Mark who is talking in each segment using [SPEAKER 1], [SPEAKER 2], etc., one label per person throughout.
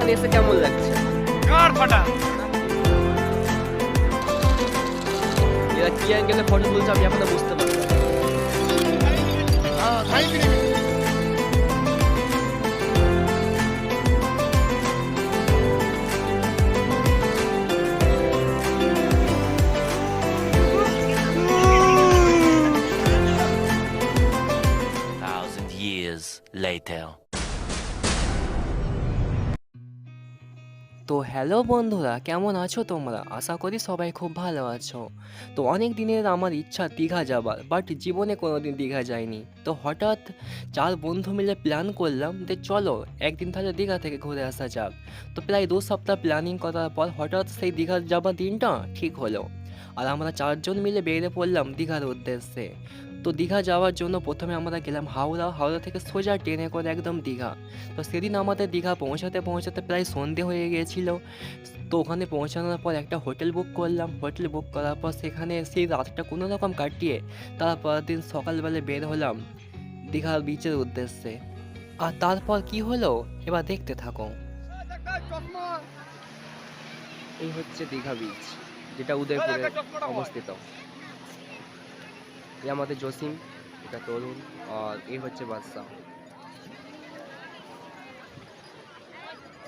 [SPEAKER 1] এখানে এসে কেমন লাগছে?
[SPEAKER 2] গাড় ফাটা।
[SPEAKER 1] এরা কি অ্যাঙ্গেলে ফটো তুলছে আমি এখনো বুঝতে পারছি না।
[SPEAKER 3] Years later.
[SPEAKER 4] তো হ্যালো বন্ধুরা, কেমন আছো তোমরা? আশা করি সবাই খুব ভালো আছো। তো অনেক দিনের আমার ইচ্ছা দীঘা যাবার, বাট জীবনে কোনোদিন দীঘা যাইনি। তো হঠাৎ 4 বন্ধু মিলে প্ল্যান করলাম যে চলো একদিন তাহলে দীঘা থেকে ঘুরে আসা যাক। তো প্রায় 2 সপ্তাহ প্ল্যানিং করার পর হঠাৎ সেই দীঘা যাবার দিনটা ঠিক হলো, আর আমরা 4 জন মিলে বেরিয়ে পড়লাম দীঘার উদ্দেশ্যে। তো দীঘা যাওয়ার জন্য প্রথমে আমরা গেলাম হাওড়া থেকে সোজা ট্রেনে করে একদম দীঘা। তো সেদিন আমাদের দীঘা পৌঁছাতে প্রায় সন্ধে হয়ে গিয়েছিল। তো ওখানে পৌঁছানোর পর একটা হোটেল বুক করলাম। হোটেল বুক করার পর সেখানে সেই রাতটা কোনো রকম কাটিয়ে তারপর দিন সকালবেলা বের হলাম দীঘার বিচের উদ্দেশ্যে। আর তারপর কি হলো এবার দেখতে থাকো।
[SPEAKER 1] এই হচ্ছে দীঘা বিচ, যেটা উদয়পুরে অবস্থিত। এই আমাদের জসিম, এটা তরুণ, আর এই হচ্ছে বাদশা।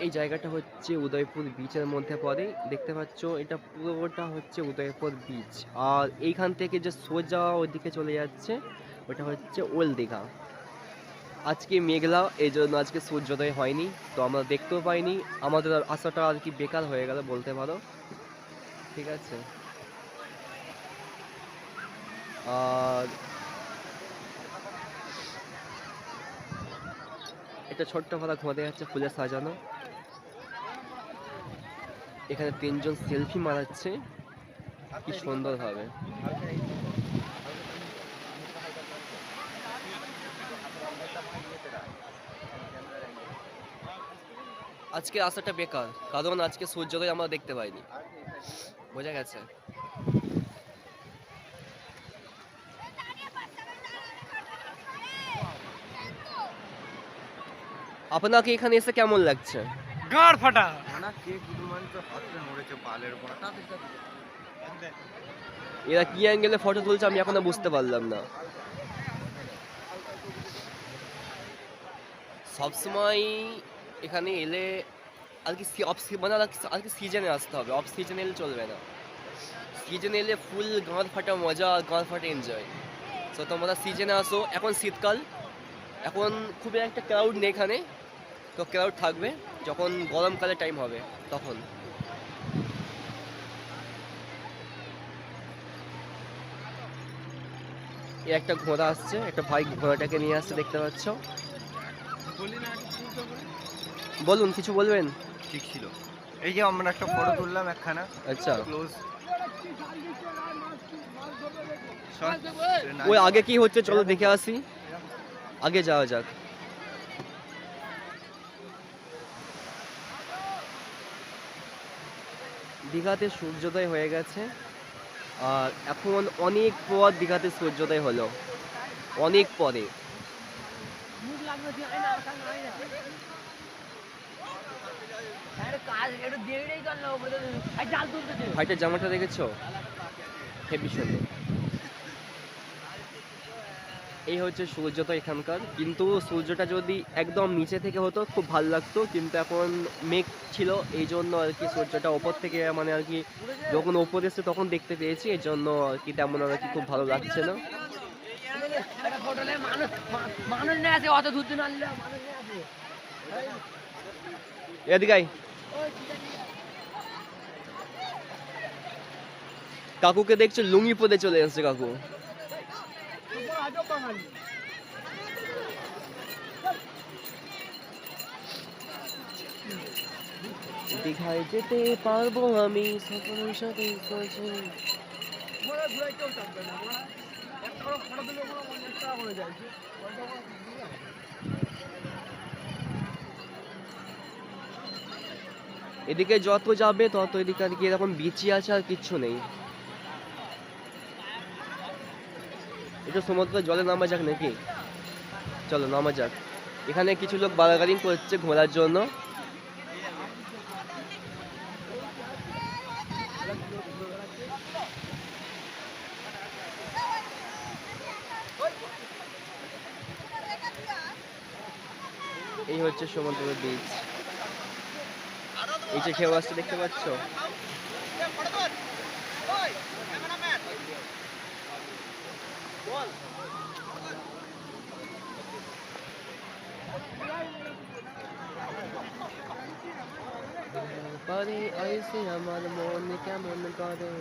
[SPEAKER 1] এই জায়গাটা হচ্ছে উদয়পুর বিচের মধ্যে পড়ে, দেখতে পাচ্ছ এটা পুরোটা হচ্ছে উদয়পুর বিচ। আর এইখান থেকে যে সোজা ওইদিকে চলে যাচ্ছে ওটা হচ্ছে ওল্ড দীঘা। আজকে মেঘলা, এই জন্য আজকে সূর্যোদয় হয়নি, তো আমরা দেখতেও পাইনি। আমাদের আশাটা আর কি বেকার হয়ে গেল বলতে পারো। ঠিক আছে, আর এটা ছোট্ট পাতা ঘুমাতে যাচ্ছে ফুলে সাজানো। এখানে 3 জন সেলফি মারাচ্ছে কি সুন্দর ভাবে। আজকে আসাটা বেকার, কারণ আজকে সূর্যোদয় আমরা দেখতে পাইনি, বোঝা গেছে। আপনাকে এখানে এসে কেমন লাগছে?
[SPEAKER 2] গাড় ফাটা।
[SPEAKER 1] এরা কি অ্যাঙ্গেলে ফটো তুলছে আমি এখনো বুঝতে পারলাম না। সবসময় এখানে এলে আর কি মানে আর কি সিজনে আসতে হবে, অফ সিজনে এলে চলবে না। সিজনে এলে ফুল গাঁদ ফাটা মজা, গাঁদ ফাটা এনজয়। তো তোমরা সিজনে আসো, এখন শীতকাল, এখন খুব একটা ক্রাউড নেই এখানে, তো ক্রাউড থাকবে যখন গরমকালে টাইম হবে তখন। এই একটা ঘোড়া আসছে, একটা ভাই ঘোড়াটাকে নিয়ে আসছে দেখতে পাচ্ছ। বলুন, কিছু বলবেন?
[SPEAKER 5] ঠিক ছিল। এই যে আমরা একটা ফটো তুললাম একখানা।
[SPEAKER 1] আচ্ছা,
[SPEAKER 5] ক্লোজ।
[SPEAKER 1] ওই আগে কি হচ্ছে চলো দেখে আসি, আগে যাওয়া যাক। দীঘাতে সূর্যোদয় হয়ে গেছে, আর এখন অনেক পর দীঘাতে সূর্যোদয় হলো, অনেক পরে। ভাইটার জামাটা দেখেছো, হেবি সুন্দর। এই হচ্ছে সূর্যটা এখানকার, কিন্তু সূর্যটা যদি একদম নিচে থেকে হতো খুব ভালো লাগতো, কিন্তু এখন মেঘ ছিল এই জন্য আর কি সূর্যটা ওপর থেকে মানে আর কি যখন ওপর এসে তখন দেখতে পেয়েছি, এই জন্য আর কি তেমন আর কি খুব ভালো লাগছে না। এদিকে আয়। কাকুকে দেখছো লুঙ্গি পরে চলে এসছে কাকু। দীঘায় যেতে পারবো আমি সকলের সাথে। এদিকে যত যাবে তত এদিকে আর কি এরকম বিচি আছে, আর কিচ্ছু নেই। এটা সমুদ্র জলে নামা যাক নাকি? চলো নামা যাক। এখানে কিছু লোক বার্গেনিং করছে ঘোরার জন্য। এই হচ্ছে সমুদ্র বিচ। এই যে ঢেউ আসছে দেখতে পাচ্ছ। পরে আইসে আমার মন কেমন করে,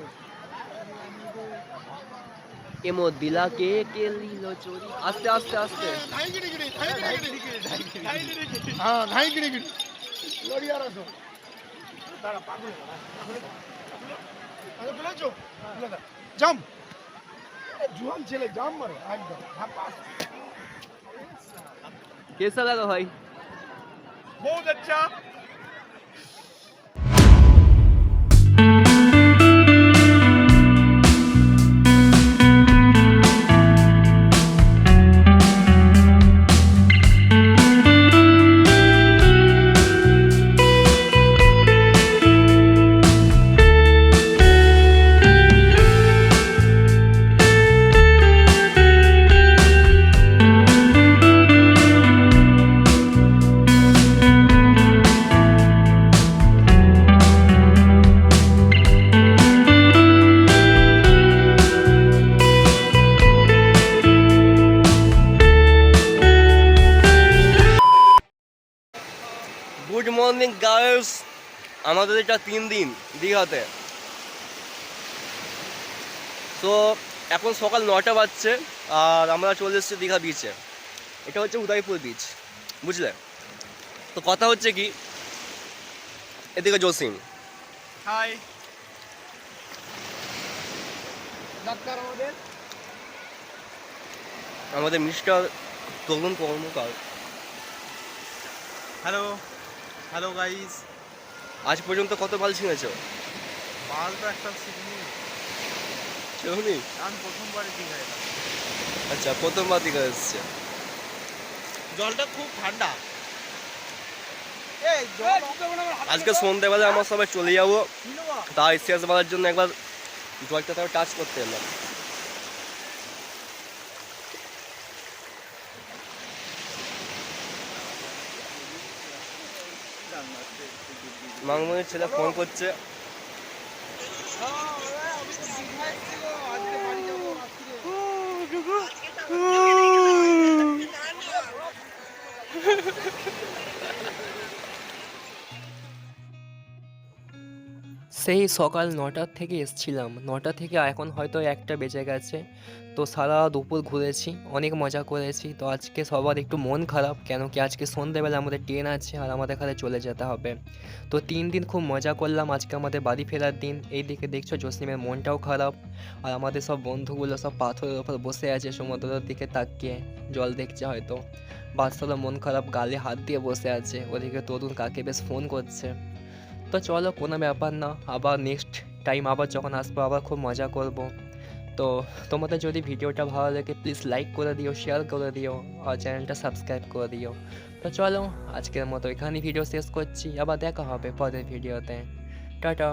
[SPEAKER 1] এমো দিলাকে কে লিল চোরি। আস্তে আস্তে আস্তে।
[SPEAKER 2] হ্যাঁ ধাই গিরি গিরি লড়িয়ার আসো দাঁড়া পাগল আরে বলেছো জাম জুয়ান ছেলে জাম মারো একদম
[SPEAKER 1] कैसा लगा भाई?
[SPEAKER 2] बहुत अच्छा
[SPEAKER 1] গুড মর্নিং গার্লস। আমাদের এটা 3 দিন দীঘাতে। তো এখন সকাল 9টা বাজছে আর আমরা চলে এসেছি দীঘা বিচে। এটা হচ্ছে উদয়পুর বিচ, বুঝলে? তো কথা হচ্ছে কি, এদিকে জসিম,
[SPEAKER 2] হাই ডাক্তার
[SPEAKER 1] আমাদের mister Tarun Karmakar.
[SPEAKER 5] Hello hello guys.
[SPEAKER 1] আজ পর্যন্ত কত মাল ছিঁড়েছো?
[SPEAKER 5] মাল তো একটা শিখিনি,
[SPEAKER 1] শুনি।
[SPEAKER 5] আমি প্রথমবারই দীঘা এলাম।
[SPEAKER 1] আচ্ছা, প্রথমবার দীঘা এসছে।
[SPEAKER 5] জলটা খুব ঠান্ডা। এই
[SPEAKER 1] আজকে সন্ধ্যেবেলা আমরা সবাই চলে যাবো, তাই শেষবারের জন্য একবার জলটা তাও টাচ করতে এলাম। মাংমনির ছেলে ফোন করছে।
[SPEAKER 4] সেই সকাল 9টার থেকে এসছিলাম, 9টা থেকে এখন হয়তো 1টা বেজে গেছে। তো সারা দুপুর ঘুরেছি, অনেক মজা করেছি। তো আজকে সবার একটু মন খারাপ, কেন কি আজকে সন্ধ্যেবেলা আমাদের ট্রেন আছে আর আমাদের এখানে চলে যেতে হবে। তো 3 দিন খুব মজা করলাম, আজকে আমাদের বাড়ি ফেরার দিন। এইদিকে দেখছো জসিমের মনটাও খারাপ, আর আমাদের সব বন্ধুগুলো সব পাথরের ওপর বসে আছে সমুদ্রের দিকে তাকিয়ে, জল দেখছে হয়তো। বাচ্চারা মন খারাপ, গালে হাত দিয়ে বসে আছে। ওদিকে তরুণ কাকে বেশ ফোন করছে। তো চলো, কোনো ব্যাপার না, আবার নেক্সট টাইম আবার যখন আসবো আবার খুব মজা করব। তো তোমাদের যদি ভিডিওটা ভালো লাগে প্লিজ লাইক করে দিও, শেয়ার করে দিও আর চ্যানেলটা সাবস্ক্রাইব করে দিও। তো চলো, আজকের মতো এখানেই ভিডিও শেষ করছি, আবার দেখা হবে পরের ভিডিওতে। টাটা।